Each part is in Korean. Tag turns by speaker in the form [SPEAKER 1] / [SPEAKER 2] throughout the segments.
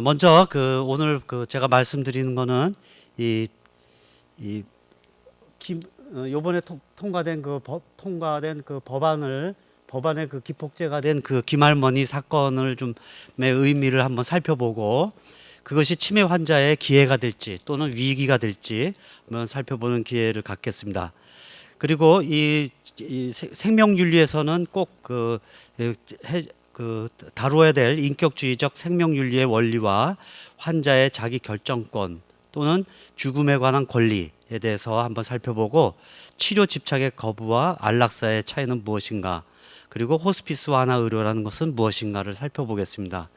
[SPEAKER 1] 먼저 오늘 제가 말씀드리는 거는 이, 이 요번에 통과된 통과된 법안의 기폭제가 된 김할머니 사건을 좀의 의미를 한번 살펴보고, 그것이 치매 환자의 기회가 될지 또는 위기가 될지 한번 살펴보는 기회를 갖겠습니다. 그리고 이 생명윤리에서는 꼭 다루어야 될 인격주의적 생명윤리의 원리와 환자의 자기 결정권 또는 죽음에 관한 권리에 대해서 한번 살펴보고, 치료 집착의 거부와 안락사의 차이는 무엇인가, 그리고 호스피스 완화 의료라는 것은 무엇인가를 살펴보겠습니다.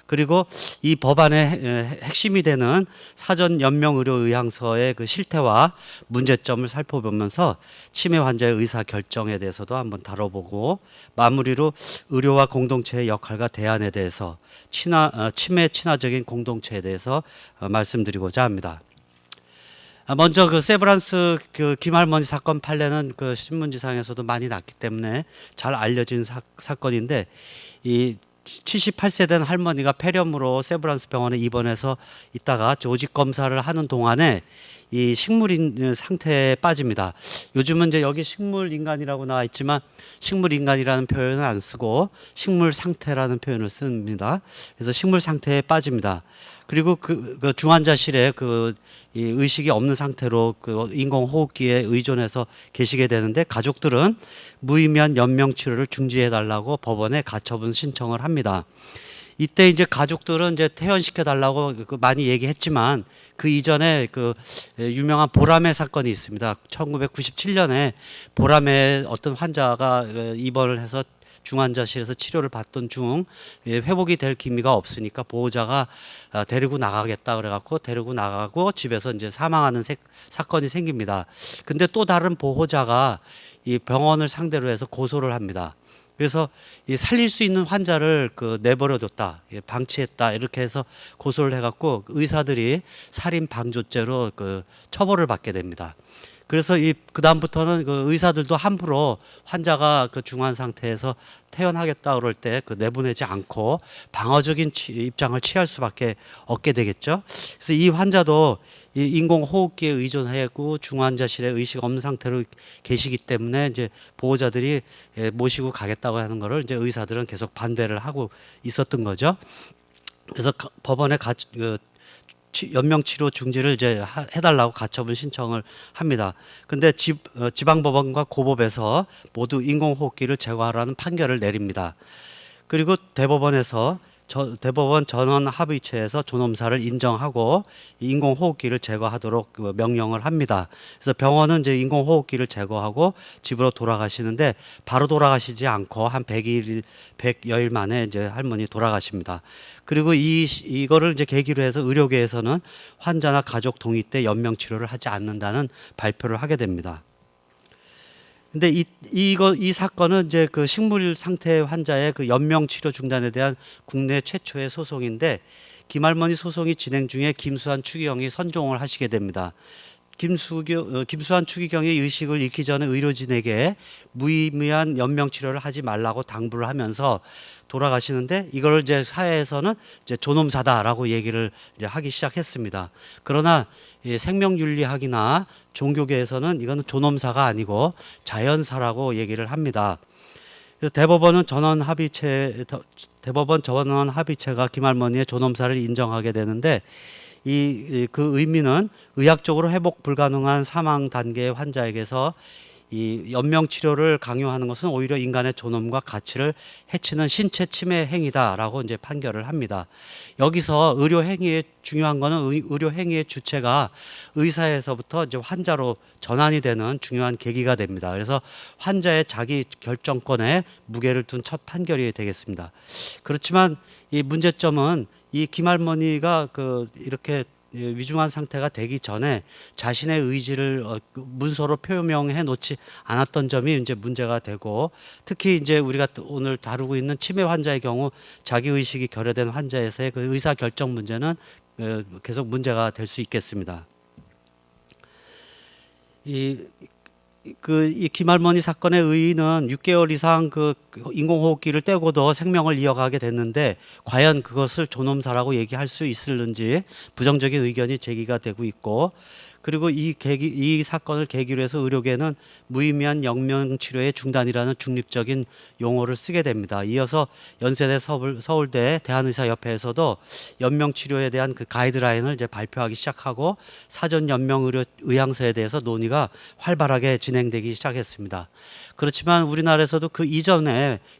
[SPEAKER 1] 그리고 이 법안의 핵심이 되는 사전 연명 의료 의향서의 실태와 문제점을 살펴보면서 치매 환자의 의사 결정에 대해서도 한번 다뤄보고, 마무리로 의료와 공동체의 역할과 대안에 대해서 치매 친화적인 공동체에 대해서 말씀드리고자 합니다. 먼저 세브란스 김할머니 사건 판례는 신문지상에서도 많이 났기 때문에 잘 알려진 사건인데, 이 78세 된 할머니가 폐렴으로 세브란스 병원에 입원해서 있다가 조직 검사를 하는 동안에 이 식물인 상태에 빠집니다. 요즘은 이제 여기 식물인간이라고 나와 있지만 식물인간이라는 표현은 안 쓰고 식물 상태라는 표현을 씁니다. 그래서 식물 상태에 빠집니다. 그리고 그 중환자실에 이 의식이 없는 상태로 인공호흡기에 의존해서 계시게 되는데, 가족들은 무의미한 연명 치료를 중지해 달라고 법원에 가처분 신청을 합니다. 이때 이제 가족들은 이제 퇴원시켜 달라고 많이 얘기했지만, 그 이전에 유명한 보라매 사건이 있습니다. 1997년에 보라매 어떤 환자가 입원을 해서 중환자실에서 치료를 받던 중 회복이 될 기미가 없으니까 보호자가 데리고 나가겠다 그래갖고 데리고 나가고 집에서 이제 사망하는 사건이 생깁니다. 근데 또 다른 보호자가 이 병원을 상대로 해서 고소를 합니다. 그래서 이 살릴 수 있는 환자를 내버려뒀다, 방치했다, 이렇게 해서 고소를 해갖고 의사들이 살인 방조죄로 처벌을 받게 됩니다. 그래서 그 다음부터는 의사들도 함부로 환자가 중환 상태에서 퇴원하겠다 그럴 때 내보내지 않고 방어적인 입장을 취할 수밖에 없게 되겠죠. 그래서 이 환자도 이 인공호흡기에 의존하고 중환자실에 의식 없는 상태로 계시기 때문에 이제 보호자들이 모시고 가겠다고 하는 거를 이제 의사들은 계속 반대를 하고 있었던 거죠. 그래서 법원에 연명치료 중지를 이제 해달라고 가처분 신청을 합니다. 근데 지방법원과 고법에서 모두 인공호흡기를 제거하라는 판결을 내립니다. 그리고 대법원 전원 합의체에서 존엄사를 인정하고 인공호흡기를 제거하도록 명령을 합니다. 그래서 병원은 이제 인공호흡기를 제거하고 집으로 돌아가시는데, 바로 돌아가시지 않고 한 100여일 만에 이제 할머니 돌아가십니다. 그리고 이거를 이제 계기로 해서 의료계에서는 환자나 가족 동의 때 연명 치료를 하지 않는다는 발표를 하게 됩니다. 근데 이 사건은 이제 식물 상태 환자의 연명 치료 중단에 대한 국내 최초의 소송인데, 김할머니 소송이 진행 중에 김수환 추기경이 선종을 하시게 됩니다. 김수환 추기경이 의식을 잃기 전에 의료진에게 무의미한 연명 치료를 하지 말라고 당부를 하면서 돌아가시는데, 이걸 이제 사회에서는 이제 존엄사다라고 얘기를 이제 하기 시작했습니다. 그러나 생명윤리학이나 종교계에서는 이거는 존엄사가 아니고 자연사라고 얘기를 합니다. 그래서 대법원 전원 합의체가 김할머니의 존엄사를 인정하게 되는데, 그 의미는 의학적으로 회복 불가능한 사망 단계의 환자에게서 이 연명 치료를 강요하는 것은 오히려 인간의 존엄과 가치를 해치는 신체 침해 행위다라고 이제 판결을 합니다. 여기서 의료 행위의 중요한 거는 의료 행위의 주체가 의사에서부터 이제 환자로 전환이 되는 중요한 계기가 됩니다. 그래서 환자의 자기 결정권에 무게를 둔 첫 판결이 되겠습니다. 그렇지만 이 문제점은 이 김할머니가 이렇게 위중한 상태가 되기 전에 자신의 의지를 문서로 표명해 놓지 않았던 점이 이제 문제가 되고, 특히 이제 우리가 오늘 다루고 있는 치매 환자의 경우 자기 의식이 결여된 환자에서의 의사 결정 문제는 계속 문제가 될 수 있겠습니다. 이 김할머니 사건의 의의는 6개월 이상 인공호흡기를 떼고도 생명을 이어가게 됐는데 과연 그것을 존엄사라고 얘기할 수 있을는지 부정적인 의견이 제기가 되고 있고, 그리고 이 사건을 계기로 해서 의료계는 무의미한 영명치료의 중단이라는 중립적인 용어를 쓰게 됩니다. 이어서 연세대 서울대 대한의사협회에서도 연명치료에 대한 그 가이드라인을 이제 발표하기 시작하고 사전 연명의료의향서에 대해서 논의가 활발하게 진행되기 시작했습니다. 그렇지만 우리나라에서도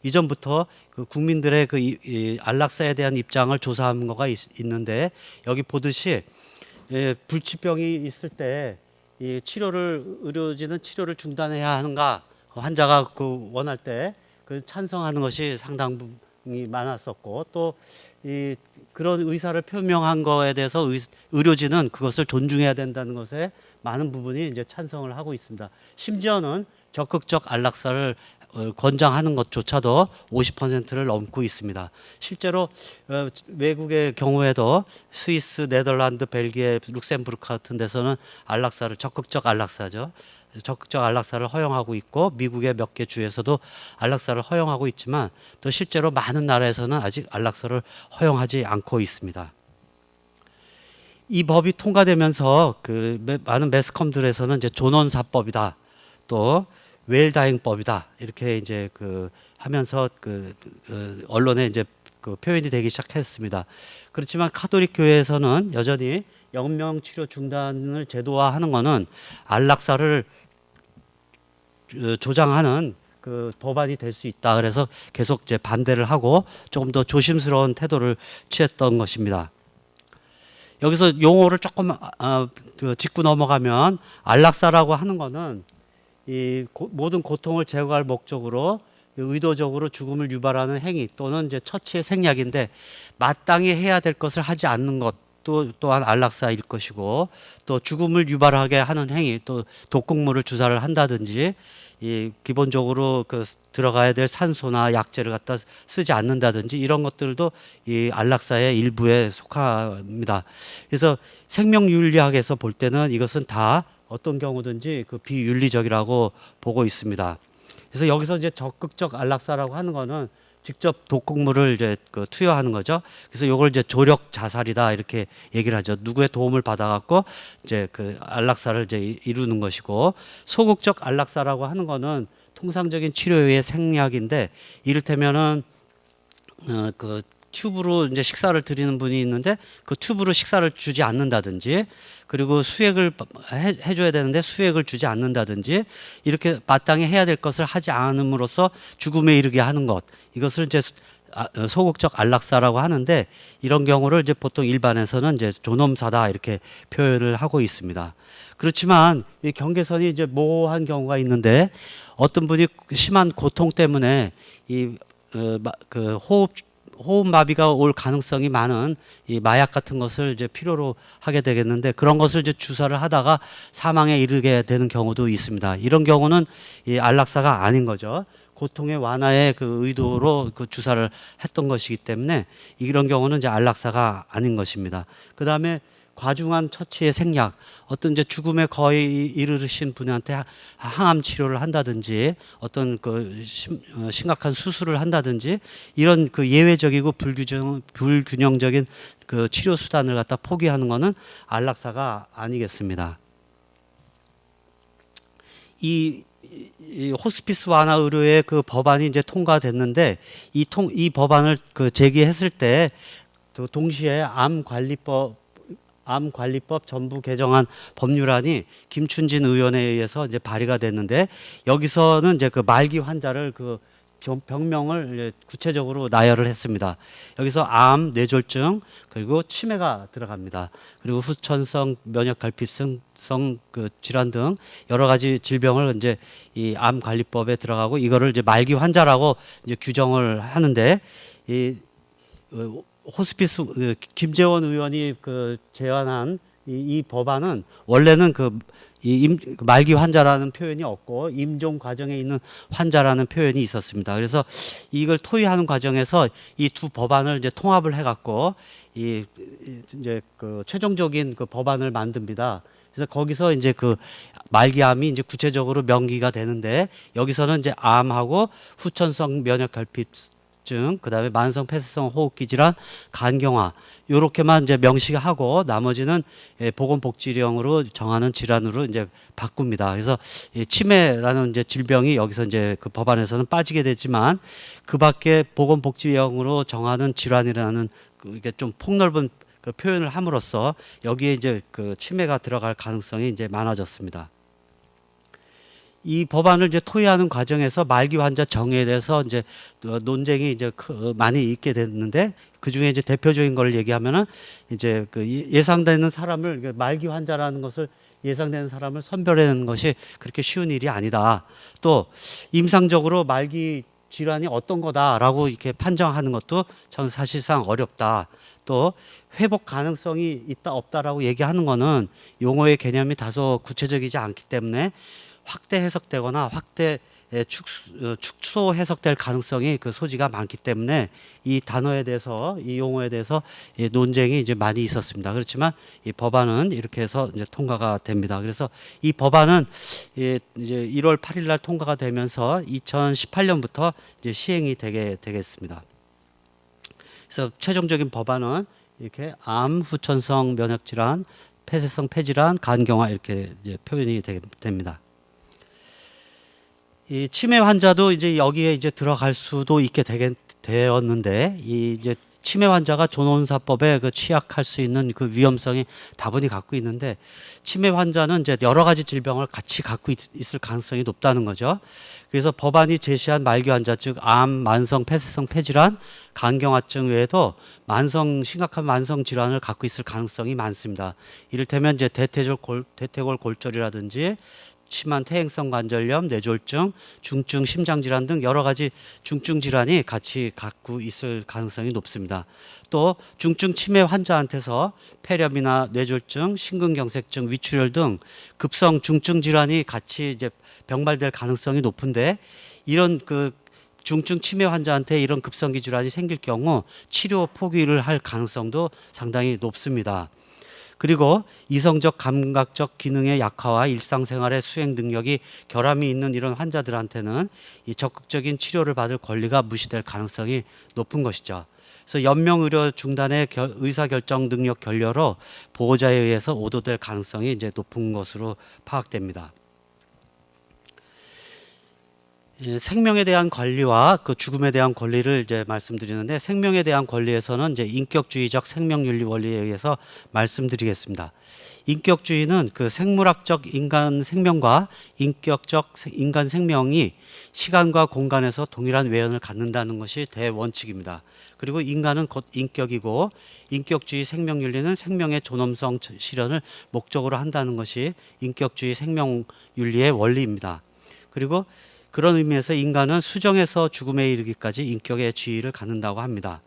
[SPEAKER 1] 이전부터 그 국민들의 이 안락사에 대한 입장을 조사한 거가 있는데, 여기 보듯이 불치병이 있을 때 이 의료진은 치료를 중단해야 하는가, 환자가 원할 때 찬성하는 것이 상당히 많았었고, 또 그런 의사를 표명한 거에 대해서 의료진은 그것을 존중해야 된다는 것에 많은 부분이 이제 찬성을 하고 있습니다. 심지어는 적극적 안락사를 권장하는 것조차도 50%를 넘고 있습니다. 실제로 외국의 경우에도 스위스, 네덜란드, 벨기에, 룩셈부르크 같은 데서는 적극적 안락사를 허용하고 있고, 미국의 몇 개 주에서도 안락사를 허용하고 있지만 또 실제로 많은 나라에서는 아직 안락사를 허용하지 않고 있습니다. 이 법이 통과되면서 많은 매스컴들에서는 이제 존엄사법이다, 또 웰다잉법이다, 이렇게 이제 하면서 언론에 이제 표현이 되기 시작했습니다. 그렇지만 카톨릭 교회에서는 여전히 영명치료 중단을 제도화하는 것은 안락사를 조장하는 법안이 될 수 있다. 그래서 계속 이제 반대를 하고 조금 더 조심스러운 태도를 취했던 것입니다. 여기서 용어를 조금 짚고 넘어가면, 안락사라고 하는 것은 모든 고통을 제거할 목적으로 의도적으로 죽음을 유발하는 행위 또는 이제 처치의 생략인데, 마땅히 해야 될 것을 하지 않는 것 또한 안락사일 것이고, 또 죽음을 유발하게 하는 행위, 또 독극물을 주사를 한다든지, 기본적으로 들어가야 될 산소나 약재를 갖다 쓰지 않는다든지, 이런 것들도 이 안락사의 일부에 속합니다. 그래서 생명윤리학에서 볼 때는 이것은 다 어떤 경우든지 비윤리적이라고 보고 있습니다. 그래서 여기서 이제 적극적 안락사라고 하는 거는 직접 독극물을 이제 투여하는 거죠. 그래서 이걸 이제 조력 자살이다, 이렇게 얘기를 하죠. 누구의 도움을 받아갖고 이제 안락사를 이제 이루는 것이고, 소극적 안락사라고 하는 거는 통상적인 치료의 생략인데, 이를테면은 튜브로 이제 식사를 드리는 분이 있는데 그 튜브로 식사를 주지 않는다든지, 그리고 수액을 해줘야 되는데 수액을 주지 않는다든지, 이렇게 마땅히 해야 될 것을 하지 않음으로써 죽음에 이르게 하는 것, 이것을 이제 소극적 안락사라고 하는데, 이런 경우를 이제 보통 일반에서는 이제 존엄사다, 이렇게 표현을 하고 있습니다. 그렇지만 이 경계선이 이제 모호한 경우가 있는데, 어떤 분이 심한 고통 때문에 호흡마비가 올 가능성이 많은 이 마약 같은 것을 이제 필요로 하게 되겠는데, 그런 것을 이제 주사를 하다가 사망에 이르게 되는 경우도 있습니다. 이런 경우는 이 안락사가 아닌 거죠. 고통의 완화의 의도로 주사를 했던 것이기 때문에 이런 경우는 이제 안락사가 아닌 것입니다. 그 다음에 과중한 처치의 생략, 어떤 이제 죽음에 거의 이르신 분한테 항암 치료를 한다든지, 어떤 심각한 수술을 한다든지, 이런 예외적이고 불균형적인 치료 수단을 갖다 포기하는 것은 안락사가 아니겠습니다. 이 호스피스 완화 의료의 법안이 이제 통과됐는데, 이 법안을 제기했을 때 동시에 암관리법 전부 개정안 법률안이 김춘진 의원에 의해서 이제 발의가 됐는데, 여기서는 이제 말기 환자를 병명을 구체적으로 나열을 했습니다. 여기서 암, 뇌졸중, 그리고 치매가 들어갑니다. 그리고 후천성 면역결핍성 질환 등 여러 가지 질병을 이제 이 암관리법에 들어가고, 이거를 이제 말기 환자라고 이제 규정을 하는데, 호스피스 김재원 의원이 제안한 이 법안은 원래는 말기 환자라는 표현이 없고 임종 과정에 있는 환자라는 표현이 있었습니다. 그래서 이걸 토의하는 과정에서 이 두 법안을 이제 통합을 해갖고 이제 최종적인 법안을 만듭니다. 그래서 거기서 이제 그 말기암이 이제 구체적으로 명기가 되는데 여기서는 이제 암하고 후천성 면역결핍증, 그다음에 만성 폐쇄성 호흡기 질환, 간경화 요렇게만 이제 명시하고 나머지는 보건복지령으로 정하는 질환으로 이제 바꿉니다. 그래서 이 치매라는 이제 질병이 여기서 이제 그 법안에서는 빠지게 되지만 그밖에 보건복지령으로 정하는 질환이라는 이게 좀 폭넓은 그 표현을 함으로써 여기에 이제 그 치매가 들어갈 가능성이 이제 많아졌습니다. 이 법안을 이제 토의하는 과정에서 말기 환자 정의에 대해서 이제 논쟁이 이제 많이 있게 됐는데 그 중에 이제 대표적인 걸 얘기하면은 이제 그 예상되는 사람을 말기 환자라는 것을 예상되는 사람을 선별하는 것이 그렇게 쉬운 일이 아니다. 또 임상적으로 말기 질환이 어떤 거다라고 이렇게 판정하는 것도 저는 사실상 어렵다. 또 회복 가능성이 있다 없다라고 얘기하는 거는 용어의 개념이 다소 구체적이지 않기 때문에 확대 해석되거나 축소 해석될 가능성이 그 소지가 많기 때문에 이 단어에 대해서 이 용어에 대해서 논쟁이 이제 많이 있었습니다. 그렇지만 이 법안은 이렇게 해서 이제 통과가 됩니다. 그래서 이 법안은 이제 1월 8일 날 통과가 되면서 2018년부터 이제 시행이 되겠습니다. 그래서 최종적인 법안은 이렇게 암, 후천성 면역질환, 폐쇄성 폐질환, 간경화 이렇게 이제 표현이 됩니다. 이 치매 환자도 이제 여기에 이제 들어갈 수도 있게 되었는데 이 이제 치매 환자가 존온사법에 그 취약할 수 있는 그 위험성이 다분히 갖고 있는데 치매 환자는 이제 여러 가지 질병을 같이 갖고 있을 가능성이 높다는 거죠. 그래서 법안이 제시한 말기 환자 즉 암, 만성 폐쇄성 폐질환, 간경화증 외에도 심각한 만성 질환을 갖고 있을 가능성이 많습니다. 이를테면 이제 대퇴골 골절이라든지 심한 퇴행성 관절염, 뇌졸중, 중증 심장질환 등 여러 가지 중증 질환이 같이 갖고 있을 가능성이 높습니다. 또 중증 치매 환자한테서 폐렴이나 뇌졸중, 심근경색증, 위출혈 등 급성 중증 질환이 같이 이제 병발될 가능성이 높은데 이런 그 중증 치매 환자한테 이런 급성기 질환이 생길 경우 치료 포기를 할 가능성도 상당히 높습니다. 그리고 이성적 감각적 기능의 약화와 일상생활의 수행 능력이 결함이 있는 이런 환자들한테는 이 적극적인 치료를 받을 권리가 무시될 가능성이 높은 것이죠. 그래서 연명의료 중단의 의사결정 능력 결여로 보호자에 의해서 오도될 가능성이 이제 높은 것으로 파악됩니다. 생명에 대한 권리와 그 죽음에 대한 권리를 이제 말씀드리는데 생명에 대한 권리에서는 이제 인격주의적 생명윤리 원리에 의해서 말씀드리겠습니다. 인격주의는 그 생물학적 인간 생명과 인격적 인간 생명이 시간과 공간에서 동일한 외연을 갖는다는 것이 대원칙입니다. 그리고 인간은 곧 인격이고 인격주의 생명윤리는 생명의 존엄성 실현을 목적으로 한다는 것이 인격주의 생명윤리의 원리입니다. 그리고 그런 의미에서 인간은 수정에서 죽음에 이르기까지 인격의 지위를 갖는다고 합니다.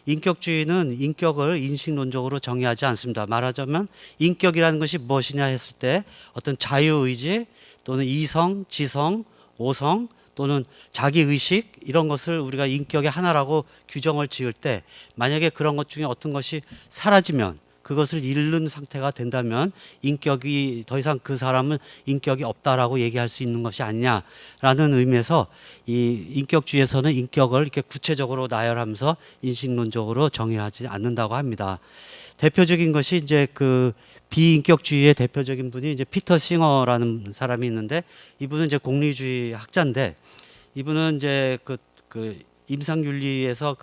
[SPEAKER 1] 인격주의는 인격을 인식론적으로 정의하지 않습니다. 말하자면 인격이라는 것이 무엇이냐 했을 때 어떤 자유의지 또는 이성, 지성, 오성 또는 자기의식 이런 것을 우리가 인격의 하나라고 규정을 지을 때 만약에 그런 것 중에 어떤 것이 사라지면 그것을 잃는 상태가 된다면 인격이 더 이상 그 사람은 인격이 없다라고 얘기할 수 있는 것이 아니냐라는 의미에서 이 인격주의에서는 인격을 이렇게 구체적으로 나열하면서 인식론적으로 정의하지 않는다고 합니다. 대표적인 것이 이제 그 비인격주의의 대표적인 분이 이제 피터 싱어라는 사람이 있는데 이분은 이제 공리주의 학자인데 이분은 이제 그 임상윤리에서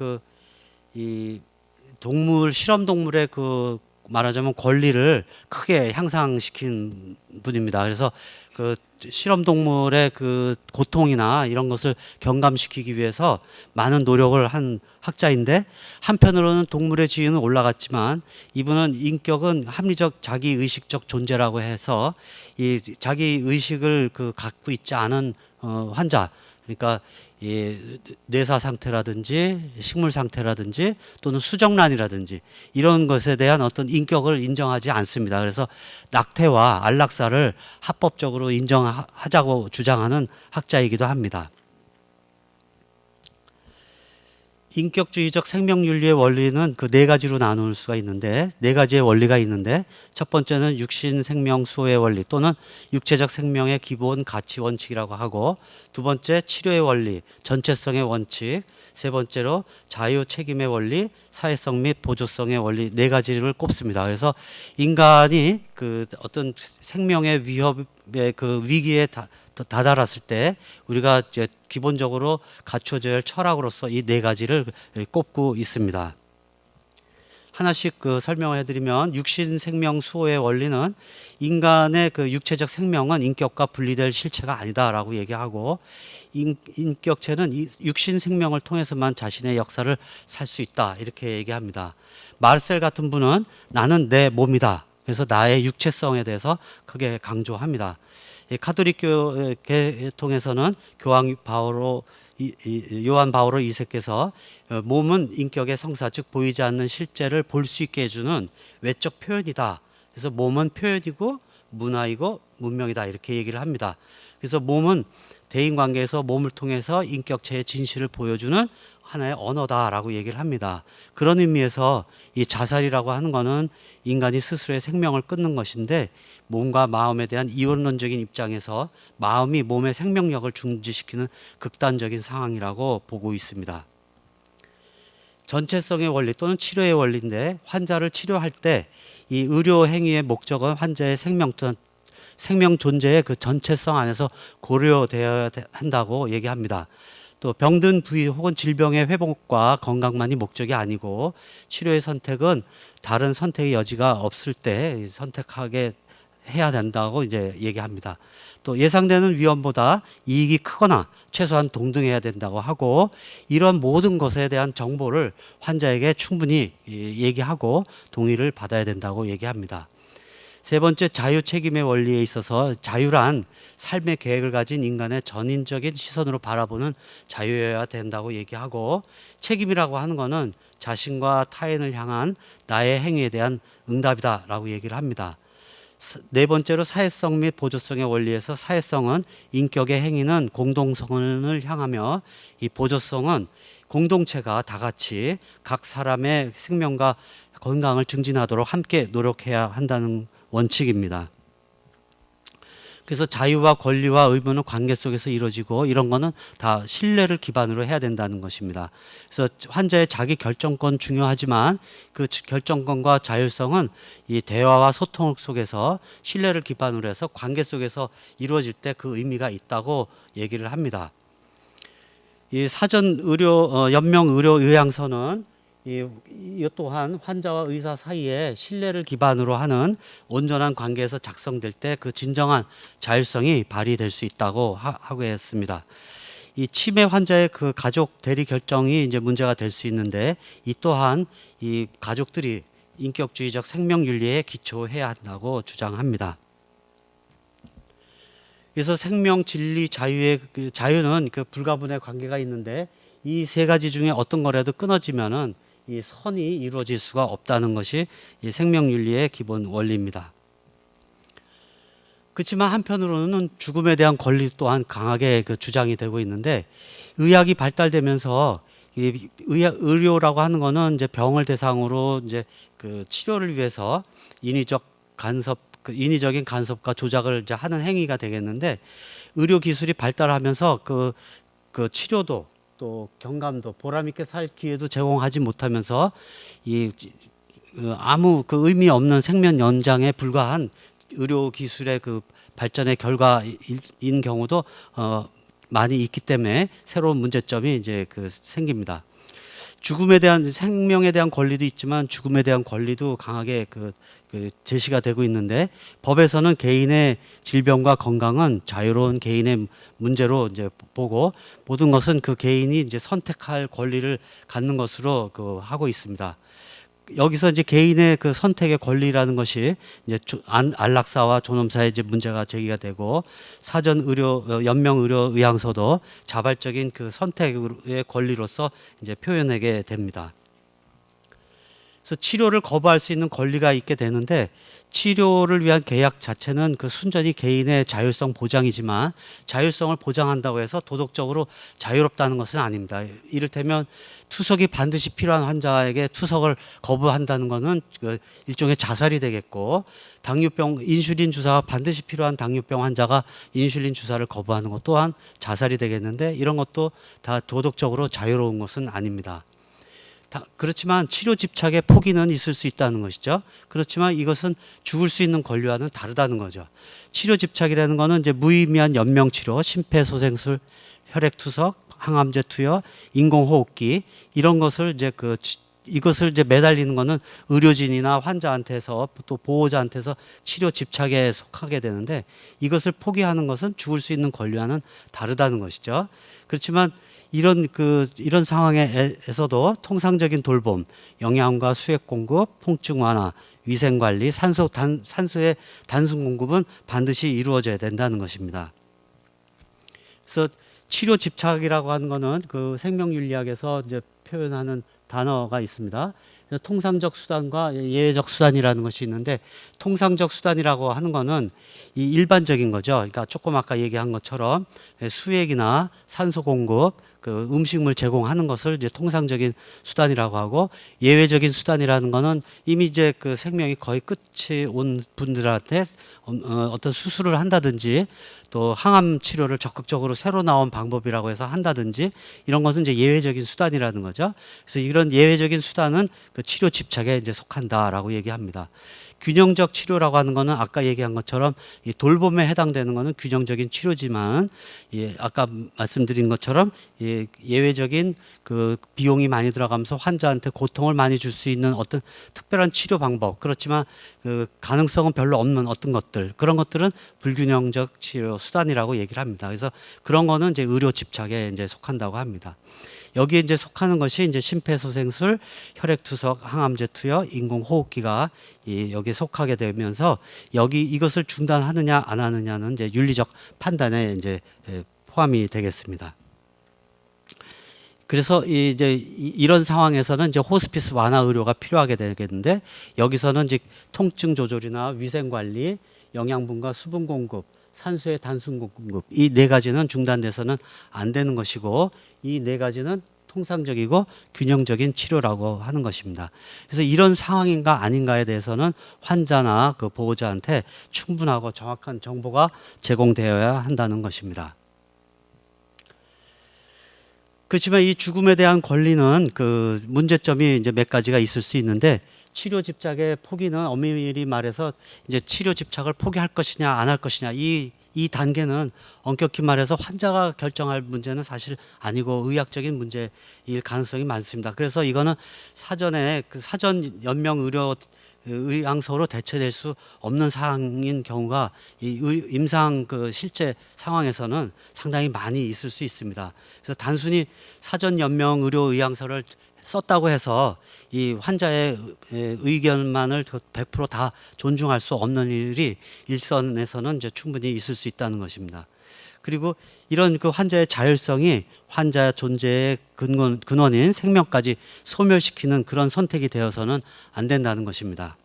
[SPEAKER 1] 이 동물 실험 동물의 그 말하자면 권리를 크게 향상시킨 분입니다. 그래서 그 실험 동물의 그 고통이나 이런 것을 경감시키기 위해서 많은 노력을 한 학자인데 한편으로는 동물의 지위는 올라갔지만 이분은 인격은 합리적 자기 의식적 존재라고 해서 이 자기 의식을 그 갖고 있지 않은 환자 그러니까 이 뇌사 상태라든지 식물 상태라든지 또는 수정란이라든지 이런 것에 대한 어떤 인격을 인정하지 않습니다. 그래서 낙태와 안락사를 합법적으로 인정하자고 주장하는 학자이기도 합니다. 인격주의적 생명윤리의 원리는 그 네 가지로 나눌 수가 있는데, 네 가지의 원리가 있는데, 첫 번째는 육신 생명 수호의 원리 또는 육체적 생명의 기본 가치 원칙이라고 하고, 두 번째 치료의 원리, 전체성의 원칙, 세 번째로 자유 책임의 원리, 사회성 및 보조성의 원리, 네 가지를 꼽습니다. 그래서 인간이 그 어떤 생명의 위협의 그 위기에 다다랐을 때 우리가 이제 기본적으로 갖춰져야 할 철학으로서 이 네 가지를 꼽고 있습니다. 하나씩 그 설명을 해드리면, 육신 생명 수호의 원리는 인간의 그 육체적 생명은 인격과 분리될 실체가 아니다라고 얘기하고, 인격체는 이 육신 생명을 통해서만 자신의 역사를 살 수 있다 이렇게 얘기합니다. 마르셀 같은 분은 나는 내 몸이다. 그래서 나의 육체성에 대해서 크게 강조합니다. 카톨릭 교회통에서는 요한 바오로 2세께서 몸은 인격의 성사, 즉 보이지 않는 실제를 볼 수 있게 해주는 외적 표현이다. 그래서 몸은 표현이고 문화이고 문명이다 이렇게 얘기를 합니다. 그래서 몸은 대인관계에서 몸을 통해서 인격체의 진실을 보여주는 하나의 언어다라고 얘기를 합니다. 그런 의미에서 이 자살이라고 하는 것은 인간이 스스로의 생명을 끊는 것인데, 몸과 마음에 대한 이원론적인 입장에서 마음이 몸의 생명력을 중지시키는 극단적인 상황이라고 보고 있습니다. 전체성의 원리 또는 치료의 원리인데, 환자를 치료할 때 이 의료 행위의 목적은 환자의 생명 존재의 그 전체성 안에서 고려되어야 한다고 얘기합니다. 또 병든 부위 혹은 질병의 회복과 건강만이 목적이 아니고, 치료의 선택은 다른 선택의 여지가 없을 때 선택하게 해야 된다고 이제 얘기합니다. 또 예상되는 위험보다 이익이 크거나 최소한 동등해야 된다고 하고, 이런 모든 것에 대한 정보를 환자에게 충분히 얘기하고 동의를 받아야 된다고 얘기합니다. 세 번째, 자유 책임의 원리에 있어서 자유란 삶의 계획을 가진 인간의 전인적인 시선으로 바라보는 자유여야 된다고 얘기하고, 책임이라고 하는 것은 자신과 타인을 향한 나의 행위에 대한 응답이다라고 얘기를 합니다. 네 번째로, 사회성 및 보조성의 원리에서 사회성은 인격의 행위는 공동성을 향하며, 이 보조성은 공동체가 다 같이 각 사람의 생명과 건강을 증진하도록 함께 노력해야 한다는 원칙입니다. 그래서 자유와 권리와 의무는 관계 속에서 이루어지고, 이런 거는 다 신뢰를 기반으로 해야 된다는 것입니다. 그래서 환자의 자기 결정권 중요하지만 그 결정권과 자율성은 이 대화와 소통 속에서 신뢰를 기반으로 해서 관계 속에서 이루어질 때 그 의미가 있다고 얘기를 합니다. 이 사전 의료 연명 의료 의향서는 이 또한 환자와 의사 사이에 신뢰를 기반으로 하는 온전한 관계에서 작성될 때 그 진정한 자율성이 발휘될 수 있다고 하고 했습니다. 이 치매 환자의 그 가족 대리 결정이 이제 문제가 될 수 있는데, 이 또한 이 가족들이 인격주의적 생명윤리에 기초해야 한다고 주장합니다. 그래서 생명, 진리, 자유의 그 자유는 그 불가분의 관계가 있는데, 이 세 가지 중에 어떤 거라도 끊어지면은 이 선이 이루어질 수가 없다는 것이 이 생명윤리의 기본 원리입니다. 그렇지만 한편으로는 죽음에 대한 권리 또한 강하게 그 주장이 되고 있는데, 의학이 발달되면서 이 의료라고 하는 거는 이제 병을 대상으로 이제 그 치료를 위해서 인위적인 간섭과 조작을 이제 하는 행위가 되겠는데, 의료 기술이 발달하면서 그 치료도 또 경감도 보람 있게 살 기회도 제공하지 못하면서 아무 그 의미 없는 생명 연장에 불과한 의료 기술의 그 발전의 결과인 경우도 많이 있기 때문에 새로운 문제점이 이제 생깁니다. 죽음에 대한, 생명에 대한 권리도 있지만 죽음에 대한 권리도 강하게 제시가 되고 있는데, 법에서는 개인의 질병과 건강은 자유로운 개인의 문제로 이제 보고, 모든 것은 그 개인이 이제 선택할 권리를 갖는 것으로 하고 있습니다. 여기서 이제 개인의 그 선택의 권리라는 것이 이제 안락사와 존엄사의 이제 문제가 제기가 되고, 사전 의료 연명 의료 의향서도 자발적인 그 선택의 권리로서 이제 표현하게 됩니다. 그래서 치료를 거부할 수 있는 권리가 있게 되는데 치료를 위한 계약 자체는 그 순전히 개인의 자율성 보장이지만 자율성을 보장한다고 해서 도덕적으로 자유롭다는 것은 아닙니다. 이를테면 투석이 반드시 필요한 환자에게 투석을 거부한다는 것은 그 일종의 자살이 되겠고 당뇨병 인슐린 주사가 반드시 필요한 당뇨병 환자가 인슐린 주사를 거부하는 것 또한 자살이 되겠는데 이런 것도 다 도덕적으로 자유로운 것은 아닙니다. 그렇지만 치료 집착의 포기는 있을 수 있다는 것이죠. 그렇지만 이것은 죽을 수 있는 권리와는 다르다는 거죠. 치료 집착이라는 것은 이제 무의미한 연명 치료, 심폐소생술, 혈액투석, 항암제 투여, 인공호흡기 이런 것을 이제 이것을 이제 매달리는 것은 의료진이나 환자한테서 또 보호자한테서 치료 집착에 속하게 되는데 이것을 포기하는 것은 죽을 수 있는 권리와는 다르다는 것이죠. 그렇지만 이런 상황에서도 통상적인 돌봄, 영양과 수액 공급, 통증 완화, 위생 관리, 산소의 단순 공급은 반드시 이루어져야 된다는 것입니다. 그래서 치료 집착이라고 하는 것은 그 생명윤리학에서 이제 표현하는 단어가 있습니다. 통상적 수단과 예외적 수단이라는 것이 있는데 통상적 수단이라고 하는 것은 이 일반적인 거죠. 그러니까 조금 아까 얘기한 것처럼 수액이나 산소 공급, 그 음식물 제공하는 것을 이제 통상적인 수단이라고 하고 예외적인 수단이라는 것은 이미 이제 그 생명이 거의 끝이 온 분들한테 어떤 수술을 한다든지 또 항암 치료를 적극적으로 새로 나온 방법이라고 해서 한다든지 이런 것은 이제 예외적인 수단이라는 거죠. 그래서 이런 예외적인 수단은 그 치료 집착에 이제 속한다라고 얘기합니다. 균형적 치료라고 하는 것은 아까 얘기한 것처럼 이 돌봄에 해당되는 것은 균형적인 치료지만 아까 말씀드린 것처럼 예외적인 그 비용이 많이 들어가면서 환자한테 고통을 많이 줄 수 있는 어떤 특별한 치료 방법 그렇지만 그 가능성은 별로 없는 어떤 것들 그런 것들은 불균형적 치료 수단이라고 얘기를 합니다. 그래서 그런 거는 이제 의료 집착에 이제 속한다고 합니다. 여기에 이제 속하는 것이 이제 심폐소생술, 혈액투석, 항암제 투여, 인공호흡기가 여기에 속하게 되면서 이것을 중단하느냐 안 하느냐는 이제 윤리적 판단에 이제 포함이 되겠습니다. 그래서 이제 이런 상황에서는 이제 호스피스 완화 의료가 필요하게 되겠는데 여기서는 이제 통증 조절이나 위생 관리, 영양분과 수분 공급, 산소의 단순 공급 이 네 가지는 중단돼서는 안 되는 것이고 이 네 가지는 통상적이고 균형적인 치료라고 하는 것입니다. 그래서 이런 상황인가 아닌가에 대해서는 환자나 그 보호자한테 충분하고 정확한 정보가 제공되어야 한다는 것입니다. 그렇지만 이 죽음에 대한 권리는 그 문제점이 이제 몇 가지가 있을 수 있는데 치료 집착의 포기는 엄밀히 말해서 이제 치료 집착을 포기할 것이냐 안 할 것이냐 이 단계는 엄격히 말해서 환자가 결정할 문제는 사실 아니고 의학적인 문제일 가능성이 많습니다. 그래서 이거는 사전에 그 사전 연명 의향서로 대체될 수 없는 사항인 경우가 임상 그 실제 상황에서는 상당히 많이 있을 수 있습니다. 그래서 단순히 사전 연명 의료 의향서를 썼다고 해서 이 환자의 의견만을 100%다 존중할 수 없는 일이 일선에서는 이제 충분히 있을 수 있다는 것입니다. 그리고 이런 그 환자의 자율성이 환자의 존재의 근원인 생명까지 소멸시키는 그런 선택이 되어서는 안 된다는 것입니다.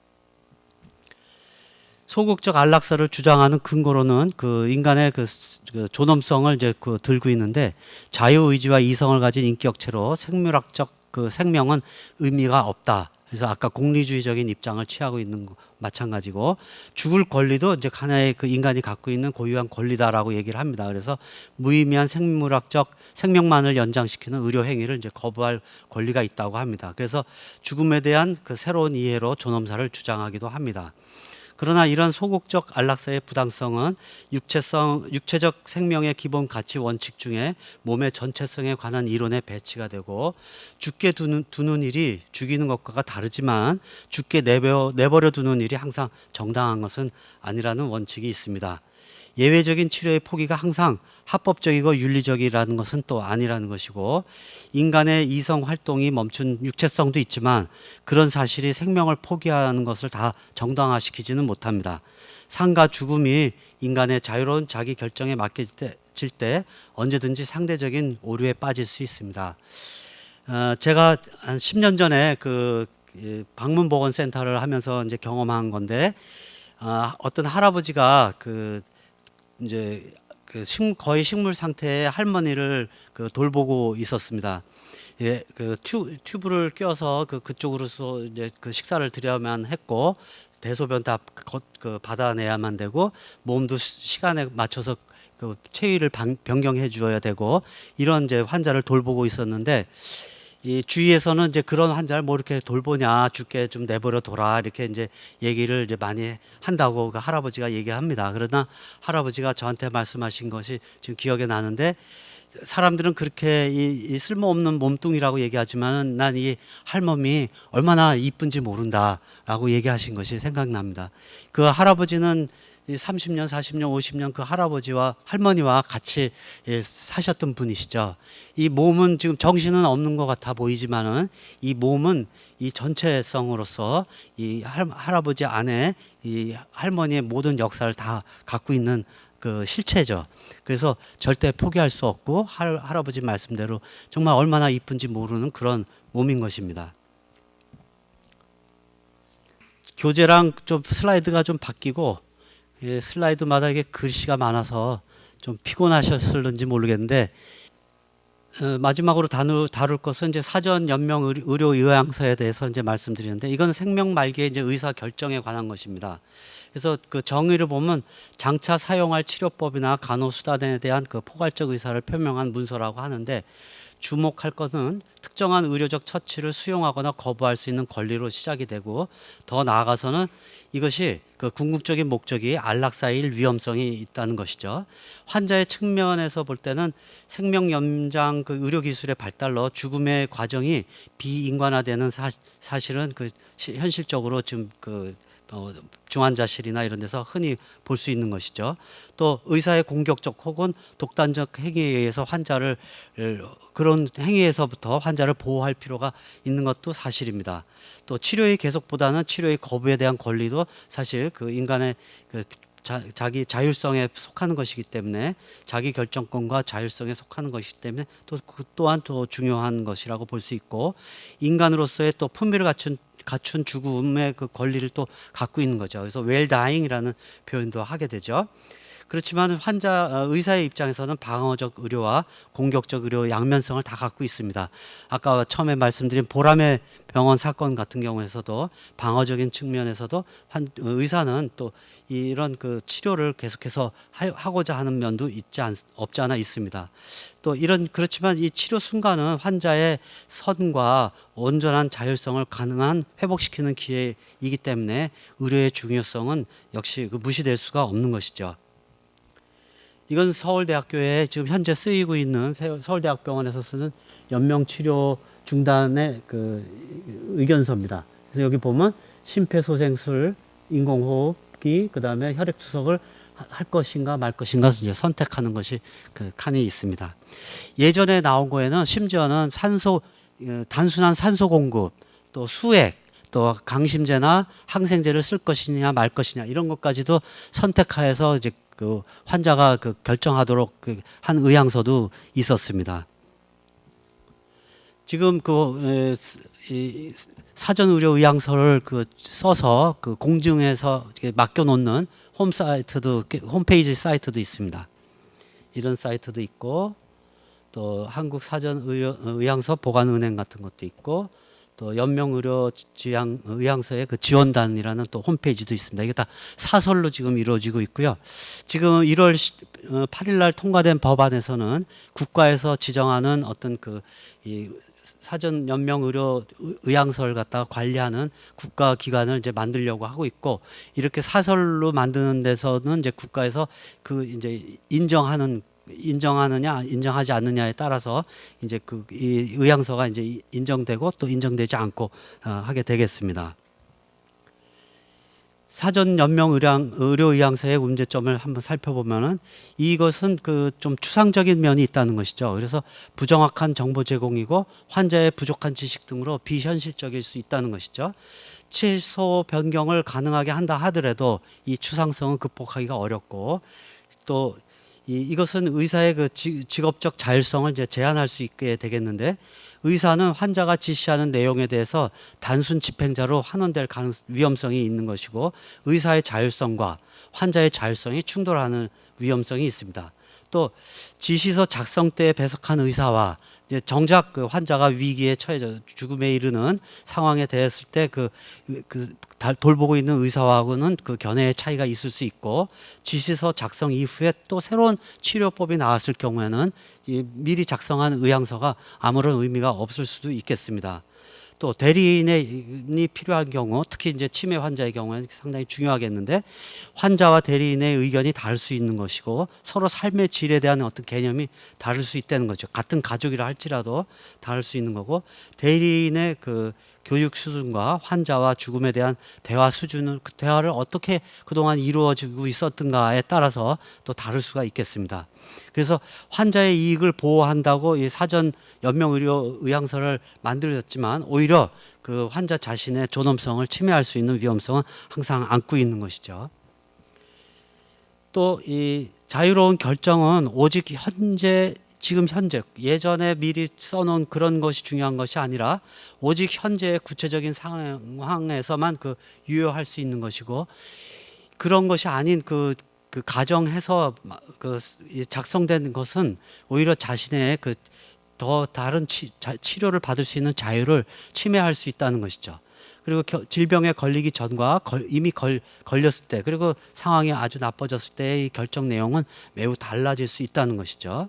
[SPEAKER 1] 소극적 안락사를 주장하는 근거로는 그 인간의 그 존엄성을 이제 들고 있는데 자유의지와 이성을 가진 인격체로 생물학적 그 생명은 의미가 없다. 그래서 아까 공리주의적인 입장을 취하고 있는 거 마찬가지고 죽을 권리도 이제 하나의 그 인간이 갖고 있는 고유한 권리다라고 얘기를 합니다. 그래서 무의미한 생물학적 생명만을 연장시키는 의료 행위를 이제 거부할 권리가 있다고 합니다. 그래서 죽음에 대한 그 새로운 이해로 존엄사를 주장하기도 합니다. 그러나 이런 소극적 안락사의 부당성은 육체적 생명의 기본 가치 원칙 중에 몸의 전체성에 관한 이론에 배치가 되고 죽게 두는 일이 죽이는 것과 다르지만 죽게 내버려 두는 일이 항상 정당한 것은 아니라는 원칙이 있습니다. 예외적인 치료의 포기가 항상 합법적이고 윤리적이라는 것은 또 아니라는 것이고 인간의 이성 활동이 멈춘 육체성도 있지만 그런 사실이 생명을 포기하는 것을 다 정당화시키지는 못합니다. 삶과 죽음이 인간의 자유로운 자기 결정에 맡겨질 때 언제든지 상대적인 오류에 빠질 수 있습니다. 제가 한 10년 전에 방문보건센터를 하면서 이제 경험한 건데, 어떤 할아버지가 이제 거의 식물 상태의 할머니를 돌보고 있었습니다. 예, 튜브를 껴서 그쪽으로서 이제 식사를 드려야만 했고, 대소변 다 받아내야만 되고, 몸도 시간에 맞춰서 체위를 변경해 주어야 되고, 이런 이제 환자를 돌보고 있었는데, 이 주위에서는 이제 그런 환자를 뭐 이렇게 돌보냐, 죽게 좀 내버려 둬라, 이렇게 이제 얘기를 이제 많이 한다고 할아버지가 얘기합니다. 그러나 할아버지가 저한테 말씀하신 것이 지금 기억에 나는데, 사람들은 그렇게 이 쓸모없는 몸뚱이라고 얘기하지만은 난 이 할멈이 얼마나 이쁜지 모른다라고 얘기하신 것이 생각납니다. 그 할아버지는 30년, 40년, 50년 그 할아버지와 할머니와 같이 사셨던 분이시죠. 이 몸은 지금 정신은 없는 것 같아 보이지만은 이 몸은 이 전체성으로서 이 할아버지 안에 이 할머니의 모든 역사를 다 갖고 있는 그 실체죠. 그래서 절대 포기할 수 없고 할아버지 말씀대로 정말 얼마나 이쁜지 모르는 그런 몸인 것입니다. 교재랑 좀 슬라이드가 좀 바뀌고, 슬라이드마다 이게 글씨가 많아서 좀 피곤하셨을는지 모르겠는데, 마지막으로 다룰 것은 이제 사전 연명 의료 요양서에 대해서 이제 말씀드리는데, 이건 생명 말기의 이제 의사 결정에 관한 것입니다. 그래서 그 정의를 보면 장차 사용할 치료법이나 간호 수단에 대한 포괄적 의사를 표명한 문서라고 하는데, 주목할 것은 특정한 의료적 처치를 수용하거나 거부할 수 있는 권리로 시작이 되고, 더 나아가서는 이것이 궁극적인 목적이 안락사일 위험성이 있다는 것이죠. 환자의 측면에서 볼 때는 생명 연장 의료 기술의 발달로 죽음의 과정이 비인간화되는 사실은 현실적으로 지금 중환자실이나 이런 데서 흔히 볼 수 있는 것이죠. 또 의사의 공격적 혹은 독단적 행위에 의해서 환자를 그런 행위에서부터 환자를 보호할 필요가 있는 것도 사실입니다. 또 치료의 계속보다는 치료의 거부에 대한 권리도 사실 인간의 자기 자율성에 속하는 것이기 때문에, 자기 결정권과 자율성에 속하는 것이기 때문에 또 그 또한 또 중요한 것이라고 볼 수 있고, 인간으로서의 또 품위를 갖춘 죽음의 권리를 또 갖고 있는 거죠. 그래서 웰다잉이라는 표현도 하게 되죠. 그렇지만 의사의 입장에서는 방어적 의료와 공격적 의료 양면성을 다 갖고 있습니다. 아까 처음에 말씀드린 보람의 병원 사건 같은 경우에서도 방어적인 측면에서도 의사는 또 이런 치료를 계속해서 하고자 하는 면도 없지 않아 있습니다. 또 그렇지만 이 치료 순간은 환자의 선과 온전한 자율성을 가능한 회복시키는 기회이기 때문에 의료의 중요성은 역시 무시될 수가 없는 것이죠. 이건 서울대학교에 지금 현재 쓰이고 있는 서울대학병원에서 쓰는 연명치료 중단의 의견서입니다. 그래서 여기 보면 심폐소생술, 인공호흡기, 그 다음에 혈액투석을 할 것인가 말 것인가 이제 선택하는 것이 칸이 있습니다. 예전에 나온 거에는 심지어는 단순한 산소 공급, 또 수액, 또 강심제나 항생제를 쓸 것이냐 말 것이냐 이런 것까지도 선택하여서 이제 환자가 결정하도록 한 의향서도 있었습니다. 지금 이 사전 의료 의향서를 써서 공증해서 맡겨놓는 홈페이지 사이트도 있습니다. 이런 사이트도 있고, 또 한국 사전 의향서 보관은행 같은 것도 있고, 또 연명의료 의향서의 지원단이라는 또 홈페이지도 있습니다. 이게 다 사설로 지금 이루어지고 있고요. 지금 1월 8일 날 통과된 법안에서는 국가에서 지정하는 어떤 이 사전 연명의료 의향서를 갖다가 관리하는 국가기관을 이제 만들려고 하고 있고, 이렇게 사설로 만드는 데서는 이제 국가에서 이제 인정하느냐 인정하지 않느냐에 따라서 이제 이 의향서가 이제 인정되고 또 인정되지 않고 하게 되겠습니다. 사전 연명 의료 의향서의 문제점을 한번 살펴보면은, 이것은 좀 추상적인 면이 있다는 것이죠. 그래서 부정확한 정보 제공이고 환자의 부족한 지식 등으로 비현실적일 수 있다는 것이죠. 취소 변경을 가능하게 한다 하더라도 이 추상성은 극복하기가 어렵고, 또 이것은 의사의 직업적 자율성을 이제 제한할 수 있게 되겠는데, 의사는 환자가 지시하는 내용에 대해서 단순 집행자로 환원될 위험성이 있는 것이고, 의사의 자율성과 환자의 자율성이 충돌하는 위험성이 있습니다. 또 지시서 작성 때 배석한 의사와 이제 정작 그 환자가 위기에 처해져 죽음에 이르는 상황에 대했을 때 돌보고 있는 의사하고는 그 견해의 차이가 있을 수 있고, 지시서 작성 이후에 또 새로운 치료법이 나왔을 경우에는 이 미리 작성한 의향서가 아무런 의미가 없을 수도 있겠습니다. 또 대리인이 필요한 경우, 특히 이제 치매 환자의 경우에는 상당히 중요하겠는데, 환자와 대리인의 의견이 다를 수 있는 것이고, 서로 삶의 질에 대한 어떤 개념이 다를 수 있다는 거죠. 같은 가족이라 할지라도 다를 수 있는 거고, 대리인의 그 교육 수준과 환자와 죽음에 대한 대화 수준은 그 대화를 어떻게 그동안 이루어지고 있었던가에 따라서 또 다를 수가 있겠습니다. 그래서 환자의 이익을 보호한다고 이 사전 연명의료 의향서를 만들었지만, 오히려 그 환자 자신의 존엄성을 침해할 수 있는 위험성은 항상 안고 있는 것이죠. 또 이 자유로운 결정은 오직 지금 현재, 예전에 미리 써놓은 그런 것이 중요한 것이 아니라 오직 현재의 구체적인 상황에서만 유효할 수 있는 것이고, 그런 것이 아닌 가정해서 작성된 것은 오히려 자신의 더 다른 치료를 받을 수 있는 자유를 침해할 수 있다는 것이죠. 그리고 질병에 걸리기 전과 이미 걸렸을 때, 그리고 상황이 아주 나빠졌을 때의 결정 내용은 매우 달라질 수 있다는 것이죠.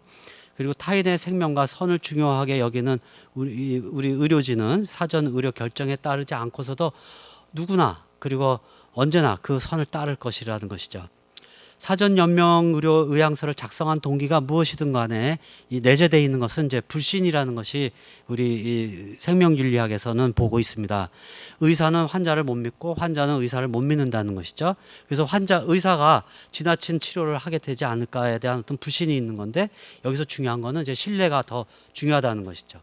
[SPEAKER 1] 그리고 타인의 생명과 선을 중요하게 여기는 우리 의료진은 사전 의료 결정에 따르지 않고서도 누구나 그리고 언제나 그 선을 따를 것이라는 것이죠. 사전 연명 의료 의향서를 작성한 동기가 무엇이든 간에 이 내재되어 있는 것은 이제 불신이라는 것이 우리 이 생명윤리학에서는 보고 있습니다. 의사는 환자를 못 믿고 환자는 의사를 못 믿는다는 것이죠. 그래서 의사가 지나친 치료를 하게 되지 않을까에 대한 어떤 불신이 있는 건데, 여기서 중요한 거는 이제 신뢰가 더 중요하다는 것이죠.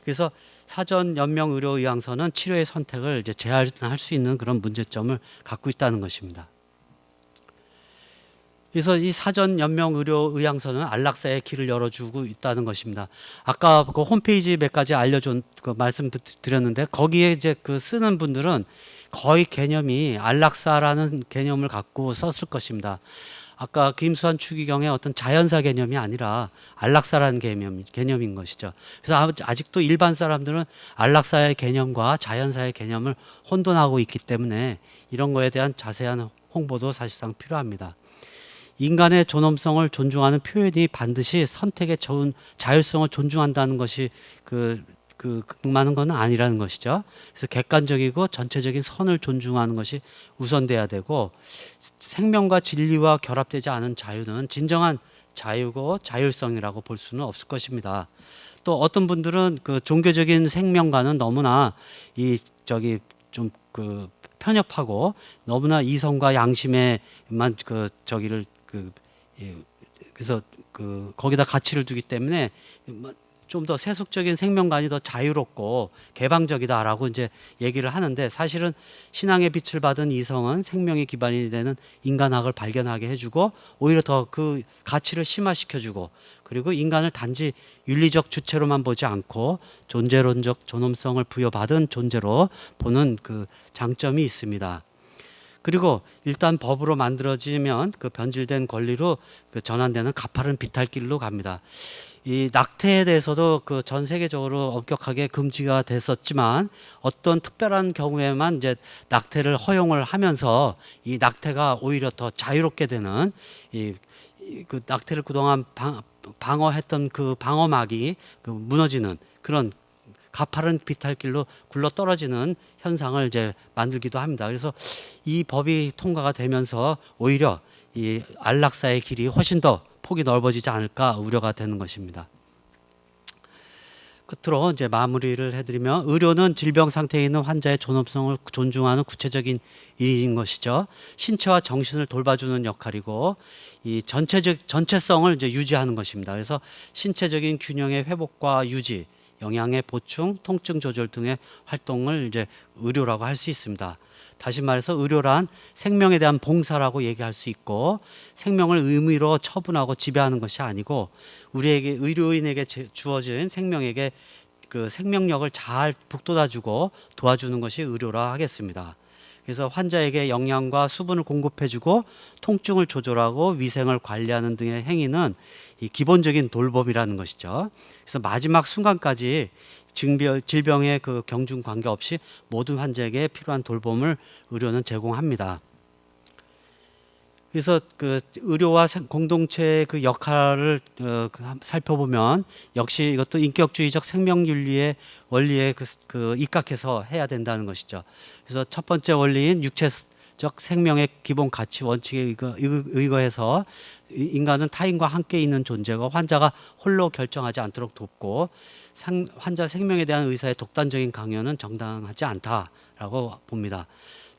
[SPEAKER 1] 그래서 사전 연명 의료 의향서는 치료의 선택을 이제 제한할 수 있는 그런 문제점을 갖고 있다는 것입니다. 그래서 이 사전 연명 의료 의향서는 안락사의 길을 열어주고 있다는 것입니다. 아까 그 홈페이지 몇 가지 말씀드렸는데, 거기에 이제 쓰는 분들은 거의 개념이 안락사라는 개념을 갖고 썼을 것입니다. 아까 김수환 추기경의 어떤 자연사 개념이 아니라 안락사라는 개념인 것이죠. 그래서 아직도 일반 사람들은 안락사의 개념과 자연사의 개념을 혼돈하고 있기 때문에 이런 거에 대한 자세한 홍보도 사실상 필요합니다. 인간의 존엄성을 존중하는 표현이 반드시 선택의 자율성을 존중한다는 것이 많은 건 아니라는 것이죠. 그래서 객관적이고 전체적인 선을 존중하는 것이 우선돼야 되고, 생명과 진리와 결합되지 않은 자유는 진정한 자유고 자율성이라고 볼 수는 없을 것입니다. 또 어떤 분들은 종교적인 생명과는 너무나 편협하고 너무나 이성과 양심에만 그래서 거기다 가치를 두기 때문에 좀 더 세속적인 생명관이 더 자유롭고 개방적이다라고 이제 얘기를 하는데, 사실은 신앙의 빛을 받은 이성은 생명의 기반이 되는 인간학을 발견하게 해주고, 오히려 더 그 가치를 심화시켜주고, 그리고 인간을 단지 윤리적 주체로만 보지 않고 존재론적 존엄성을 부여받은 존재로 보는 그 장점이 있습니다. 그리고 일단 법으로 만들어지면 변질된 권리로 전환되는 가파른 비탈길로 갑니다. 이 낙태에 대해서도 전 세계적으로 엄격하게 금지가 됐었지만, 어떤 특별한 경우에만 이제 낙태를 허용을 하면서 이 낙태가 오히려 더 자유롭게 되는, 낙태를 그동안 방어했던 방어막이 무너지는 그런 가파른 비탈길로 굴러 떨어지는 현상을 이제 만들기도 합니다. 그래서 이 법이 통과가 되면서 오히려 이 안락사의 길이 훨씬 더 폭이 넓어지지 않을까 우려가 되는 것입니다. 끝으로 이제 마무리를 해드리면, 의료는 질병 상태에 있는 환자의 존엄성을 존중하는 구체적인 일인 것이죠. 신체와 정신을 돌봐주는 역할이고, 이 전체성을 이제 유지하는 것입니다. 그래서 신체적인 균형의 회복과 유지, 영양의 보충, 통증 조절 등의 활동을 이제 의료라고 할 수 있습니다. 다시 말해서 의료란 생명에 대한 봉사라고 얘기할 수 있고, 생명을 의무로 처분하고 지배하는 것이 아니고, 우리에게 의료인에게 주어진 생명에게 그 생명력을 잘 북돋아주고 도와주는 것이 의료라 하겠습니다. 그래서 환자에게 영양과 수분을 공급해주고 통증을 조절하고 위생을 관리하는 등의 행위는 이 기본적인 돌봄이라는 것이죠. 그래서 마지막 순간까지 질병의 그 경중 관계없이 모든 환자에게 필요한 돌봄을 의료는 제공합니다. 그래서 그 의료와 공동체의 그 역할을 살펴보면 역시 이것도 인격주의적 생명윤리의 원리에 그 입각해서 해야 된다는 것이죠. 그래서 첫 번째 원리인 육체적 생명의 기본 가치 원칙에 의거해서 인간은 타인과 함께 있는 존재고 환자가 홀로 결정하지 않도록 돕고 환자 생명에 대한 의사의 독단적인 강요는 정당하지 않다라고 봅니다.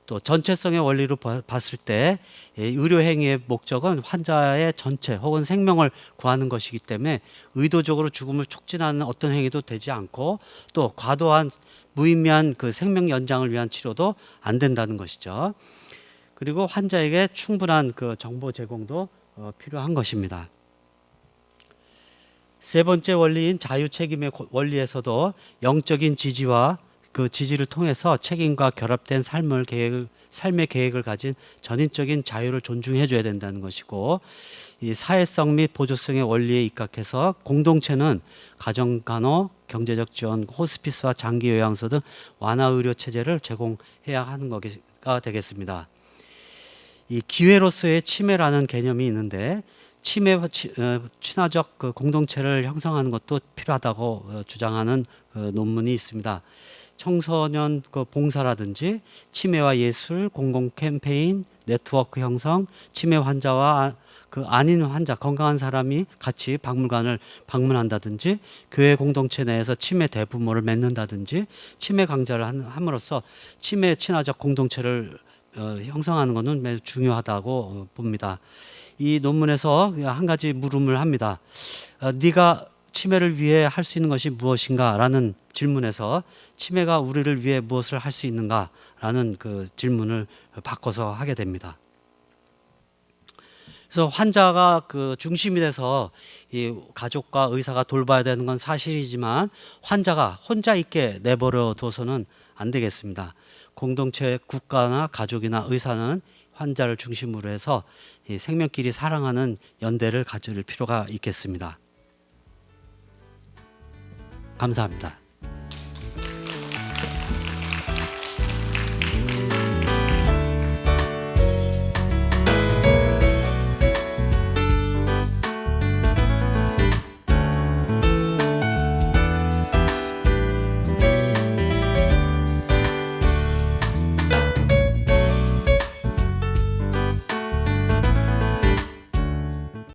[SPEAKER 1] 또 전체성의 원리로 봤을 때 의료 행위의 목적은 환자의 전체 혹은 생명을 구하는 것이기 때문에 의도적으로 죽음을 촉진하는 어떤 행위도 되지 않고 또 과도한 무의미한 그 생명 연장을 위한 치료도 안 된다는 것이죠. 그리고 환자에게 충분한 그 정보 제공도 필요한 것입니다. 세 번째 원리인 자유책임의 원리에서도 영적인 지지와 그 지지를 통해서 책임과 결합된 삶의 계획을 가진 전인적인 자유를 존중해 줘야 된다는 것이고, 이 사회성 및 보조성의 원리에 입각해서 공동체는 가정간호, 경제적 지원, 호스피스와 장기요양소 등 완화 의료 체제를 제공해야 하는 것가 되겠습니다. 이 기회로서의 치매라는 개념이 있는데 치매와 친화적 그 공동체를 형성하는 것도 필요하다고 주장하는 논문이 있습니다. 청소년 그 봉사라든지 치매와 예술, 공공 캠페인, 네트워크 형성, 치매 환자와 그 아닌 환자, 건강한 사람이 같이 박물관을 방문한다든지 교회 공동체 내에서 치매 대부모를 맺는다든지 치매 강좌를 함으로써 치매 친화적 공동체를 형성하는 것은 매우 중요하다고 봅니다. 이 논문에서 한 가지 물음을 합니다. 네가 치매를 위해 할 수 있는 것이 무엇인가? 라는 질문에서 치매가 우리를 위해 무엇을 할 수 있는가? 라는 그 질문을 바꿔서 하게 됩니다. 그래서 환자가 그 중심이 돼서 이 가족과 의사가 돌봐야 되는 건 사실이지만 환자가 혼자 있게 내버려 둬서는 안 되겠습니다. 공동체, 국가나 가족이나 의사는 환자를 중심으로 해서 이 생명끼리 사랑하는 연대를 가질 필요가 있겠습니다. 감사합니다.